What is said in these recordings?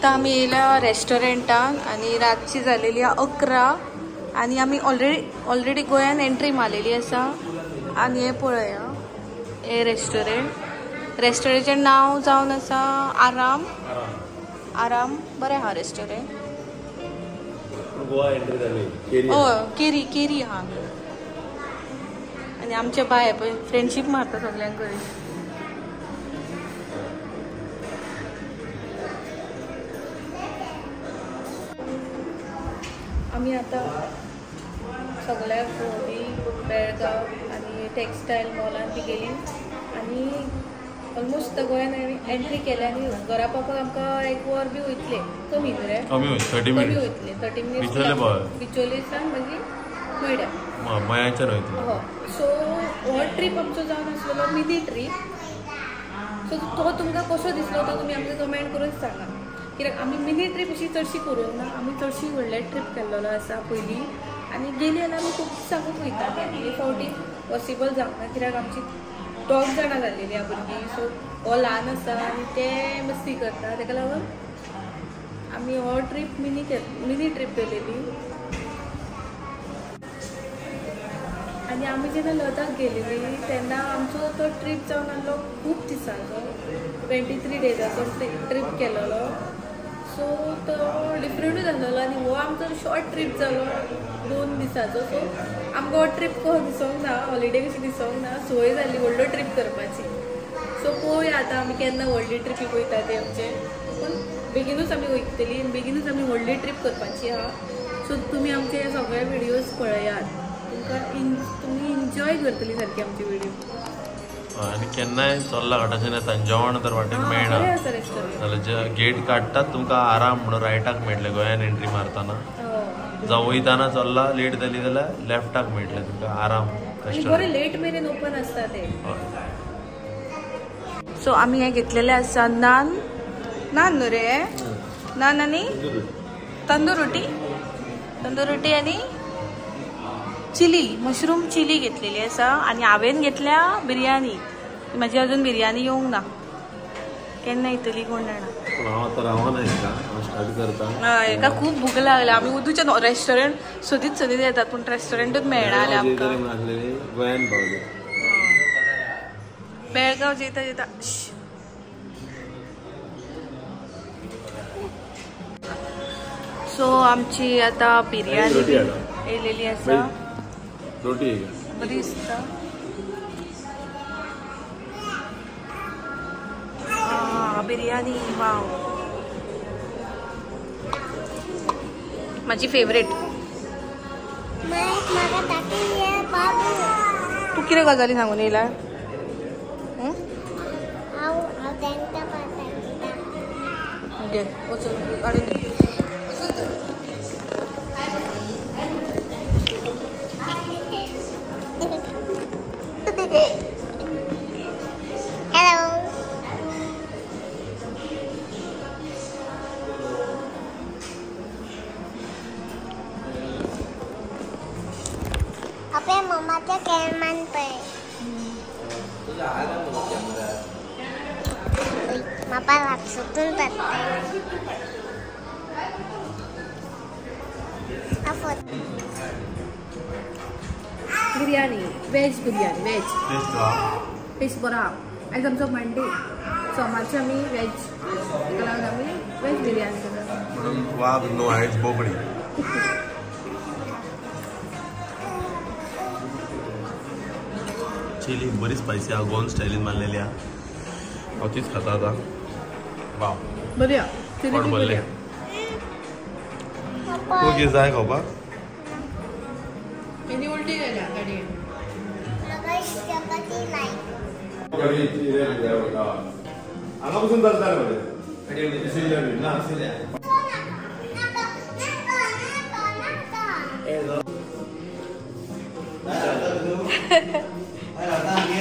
आता आम्ही येयला रेस्टॉरंटान आणि रातची झालेली 11 आणि आम्ही ऑलरेडी गोंयान एंट्री मारलेली आसा आणि हे पळया हे रेस्टॉरंटाचें नाव जावन आसा आराम बरें आहा रेस्टॉरंट. गोवा एंट्री जाली केरी आहा आणि आमचे बाय पळय फ्रेंडशीप मारता सगळ्यांक कडेन. आम्ही आता सगळ्या भोंवडी बेळगाव आणि टेक्सटायल मॉलान बी गेली आणि ऑलमोस्ट गोंयान एंट्री केल्या आनी घरा पावपाक आमकां 1 वर बी वयतले. कमी रे कमी वयतले 30 मिनिट्स बिचोलेसान मागीर मयड्या हो. सो हो ट्रीप आमचो जावन आसलेलो मिनी ट्रीप. सो तो तुमकां कसो दिसलो तो तुमी आमकां कमेंट करून सांगा. कित्याक आमी मिनी ट्रीप अशी चडशी करूंक ना. आमी चडशी व्हडले ट्रीप केल्लो आसा पयलीं आनी गेली जाल्यार आमी खूब सांगूंक वयता. हे फावटी पॉसिबल जावना कित्याक आमची 2 जाणां जाल्लेली आहा भुरगीं. सो हो ल्हान आसा आनी ते मस्ती करता ताका लागून आमी हो ट्रीप मिनी ट्रीप केलेली. आनी आमी जेन्ना लदाख गेलेली तेन्ना आमचो तो ट्रीप जावन आसलो खूब दिसांचो 23 डेजाचो ट्रीप केलेलो. सो तो डिफरंटूच आसलेलो आनी हो आमचो शॉर्ट ट्रीप जालो 2 दिसाचो. सो आमकां हो ट्रीप कसो दिसोंक ना हॉलिडे कशी दिसोंक ना. सोय जाली व्हडलो ट्रीप करपाची. सो पळोवया आतां आमी केन्ना व्हडली ट्रिपीक वयता ते आमचे. पूण बेगीनूच आमी वयतली आनी बेगीनूच आमी व्हडली ट्रीप करपाची आहा. सो तुमी आमचे हे सगळे विडियोज पळयात. तुमी एन्जॉय करतली सारकी आमची व्हिडिओ. आणि केन्नाय चल्ला घाटाच्यान येता जेवण तर वाटेन मेळना जाल्यार जे गेट काडटात तुमकां आराम म्हणून रायटाक मेळटलें गोंयान एंट्री मारतना. जावं वयताना चल्ला लेट जाली जाल्यार लेफ्टाक मेळटलें तुमकां आराम. बरें लेट मेरेन ओपन आसता ते. सो आमी हे घेतलेले आसा नान न्हू रे नान आनी तंदूर रोटी आनी चिली मशरूम चिली घेतलेली आसा. आनी हांवें घेतल्या बिरयानी. म्हाजी अजून बिरयानी येवंक ना. केन्ना येतली कोण जाणा. हेका खूब भूक लागल्या. आमी उदूच्या रेस्टॉरंट सोदीत येतात पूण रेस्टॉरंटूच मेळना जाल्यार गोंयान पावले. बेळगांव जेता सो आमची आता बिरयानी येयलेली आसा. रोटी बरी दिसता. बिरयानी वाव माझी फेवरेट. तू कितें गजाली सांगून येयला. आपल्या मम्माच्या कॅमेरामॅन पे मापा लागसून बिरयानी वेज बरा. आयज आमचो मंडे सोमारचे आमी वेज ताका लागून आमी वेज बिरयानी करता. वाघ नो आयज बोबडी. चिली बरी स्पायसी आहा गोवन स्टायलीन मारलेली आहा. हांव तीच खाता आतां. वाव बरी पोट भरलें. तूं कितें जाय खावपाक. तेणी उलटी केल्या गाडयेन. हांगा बसून जाता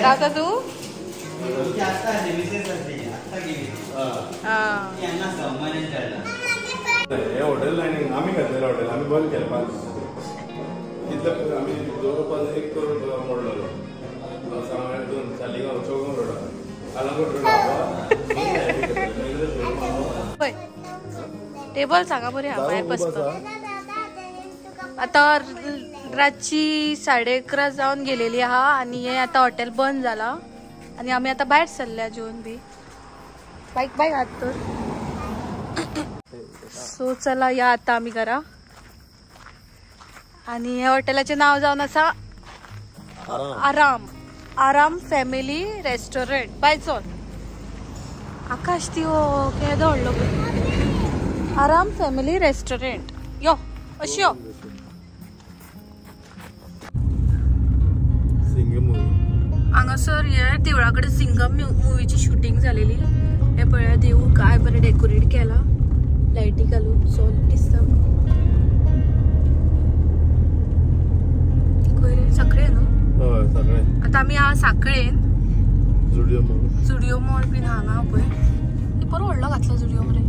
रावता तू. हे हॉटेल लायनींग आमी घातलेलें हॉटेल आमी बंद केलें 5 तितले आमी दवरपाक 1 करोड मोडलेलो. सांगून सालिगांव चौगांव रोडार आलांगोट रोडार टेबल सांगा बरे हा बाय बसतो. आता रातची 11:30 जाऊन गेलेली हा आणि हे आता हॉटेल बंद झाला आणि आम्ही आता बाहेर चालल्या जेवण बी बाईक बाईक हात तर. सो चला या आता आम्ही घरा आणि या हॉटेलाचे नाव जाऊन असा आराम फॅमिली रेस्टॉरंट बाय चल आकाश ती हो केदो व्हडलो आराम फॅमिली रेस्टॉरंट यो अशी यो. हांगासर हे देवळाकडे सिंगम मुवीची शूटिंग झालेली. हे पळया देऊळ काय बरें डेकोरेट केला लायटी घालून सो दिसता. साखळे न्हू आता आमी हा साखळेन जुडिओ मॉल बीन हांगा पळय बरो व्हडलो घातलो जुडिओ मरे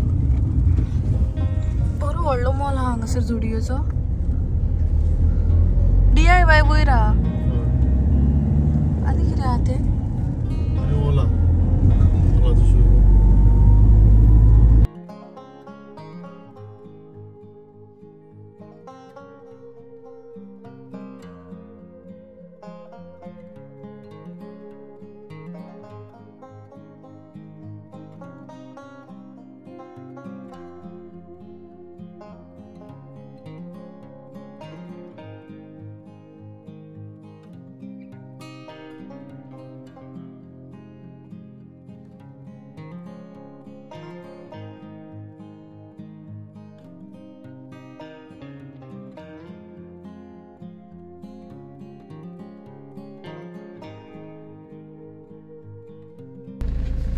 बरो व्हडलो मॉल हा हांगासर जुडिओचो. DIY वयर हा आनी कितें हा तें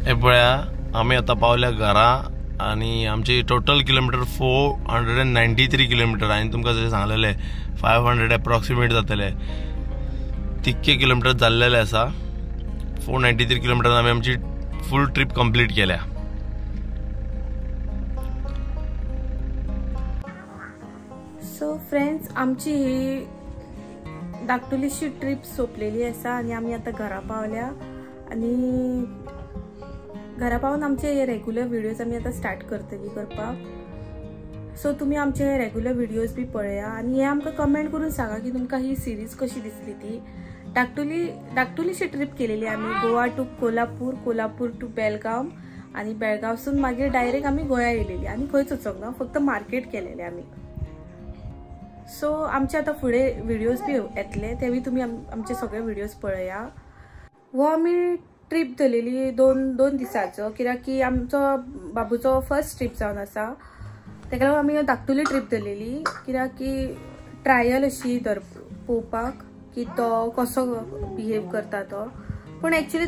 हे पळया आम्ही आता पावल्या घरा आणि आमची टोटल किलोमीटर 493 किलोमीटर आणि तुमका जशें सांगलेले 500 अप्रॉक्सिमेट जातले तितके किलोमीटर जाल्लेले आसा. 493 किलोमीटर आम्ही आमची फुल ट्रिप कंप्लीट केल्या. सो फ्रेंड्स आमची ही धाकटुलीशी ट्रिप सोंपलेली आसा आणि आमी आता घरा पावल्या आणि घरा पावन आमचे रेग्युलर व्हिडिओज आमी आता स्टार्ट करतली करपाक. सो तुम्ही आमचे रेग्युलर व्हिडिओज बी पळया आणि हे आमकां कमेंट करून सांगा की तुमकां ही सिरीज कशी दिसली ती. धाकटुलीशी ट्रिप केलेली आमी गोवा टू कोल्हापूर, कोल्हापूर टू बेळगांव आणि बेळगांवसून मागीर डायरेक्ट आमी गोंया येयलेली आणि खंयच वचोंक ना फक्त मार्केट केलेले आमी. सो आमचे आता फुडे व्हिडिओज बी येतले तेवी तुम्ही आमचे सगळे व्हिडिओज पळया. हो आमी ट्रिप धरलेली दोन दिसाचो कित्याक की आमचो बाबूचो फर्स्ट ट्रिप जावन आसा तेका लागून आमी धाकटुली ट्रिप धरलेली कित्याक की ट्रायल अशी पळोवपाक की तो कसो बिहेव करता तो. पूण एक्चुली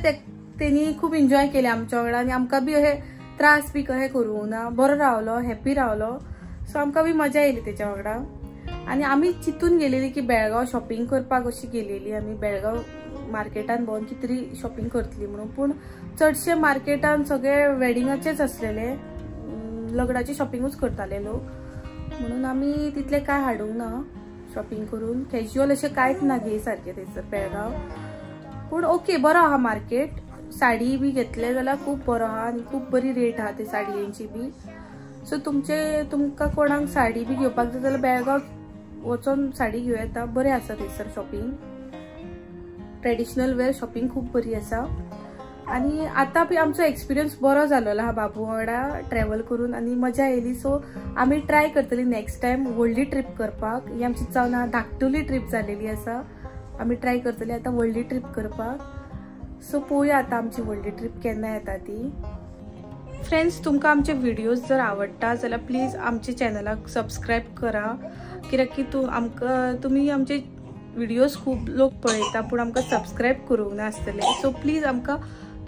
तेणी खूब एन्जॉय केले आमच्या वांगडा आनी आमकां बी अशें त्रास बी कशें करूंक ना बरो रावलो हॅप्पी रावलो. सो आमकां बी मजा येयली तेच्या वांगडा. आणि आमी चिंतून गेलेली की बेळगांव शॉपिंग करपाक अशी गेलेली आमी बेळगांव मार्केटान भोंवन कितें तरी शॉपिंग करतली म्हणून. पूण चडशे मार्केटान सगळे वेडिंगाचेच आसलेले लग्नाची शॉपिंगूच करताले लोक म्हणून आमी तितले काय हाडूंक ना शॉपिंग करून. कॅज्युअल अशें कांयच ना घे सारकें थंयसर बेळगांव. पूण ओके बरो आहा मार्केट. साडी बी घेतले जाल्यार खूब बरो आहा आनी खूब बरी रेट आहा ते साडयेंची बी. सो तुमकां कोणाक साडी बी घेवपाक जाय जाल्यार बेळगांव वचून साडी घेवं येता. बरें आसा थंयसर शॉपिंग. ट्रेडिशनल वेअर शॉपिंग खूब बरी आसा आणि आता बी आमचो एक्सपिरियन्स बरो जाल्लो हा बाबू वांगडा ट्रॅव्हल करून आणि मजा येयली. सो आमी ट्राय करतली नेक्स्ट टाइम व्हडली ट्रिप करपाक. ही आमची जावन धाकटुली ट्रिप जालेली आसा. आमी ट्राय करतली आता व्हडली ट्रिप करपाक. सो पळोवया आता आमची व्हडली ट्रिप केन्ना येता ती. फ्रेंड्स तुमकां आमचे व्हिडिओज जर आवडटा जाल्यार प्लीज आमच्या चॅनलाक सबस्क्रायब करा कित्याक की तुमी आमचे व्हिडिओज खूब लोक पळयता पूण आमकां सबस्क्रायब करूंक ना आसतले. सो प्लीज आमकां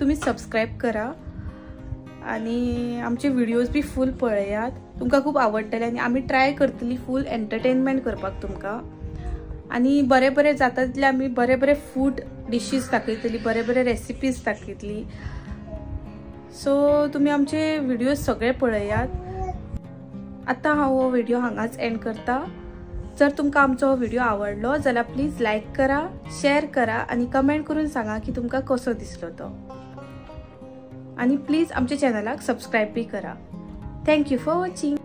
तुमी सबस्क्रायब करा आणि आमचे व्हिडिओज बी फूल पळयात. तुमकां खूब आवडटले आनी आमी ट्राय करतली फूल एंटरटेनमेंट करपाक तुमकां. आणि बरे बरे जाता तितले आमी बरे बरे फूड डिशीज दाखयतली बरे बरे रेसिपीज दाखयतली. सो तुमी आमचे व्हिडिओज सगळे पळयात. आता हांव हो व्हिडिओ हांगाच एंड करता. जर तुमकां आमचो हो व्हिडिओ आवडलो जाल्यार प्लीज लायक करा, शेअर करा आणि कमेंट करून सांगा की तुमकां कसो दिसलो तो. आणि प्लीज आमच्या चॅनलाक सबस्क्रायब बी करा. Thank you for watching.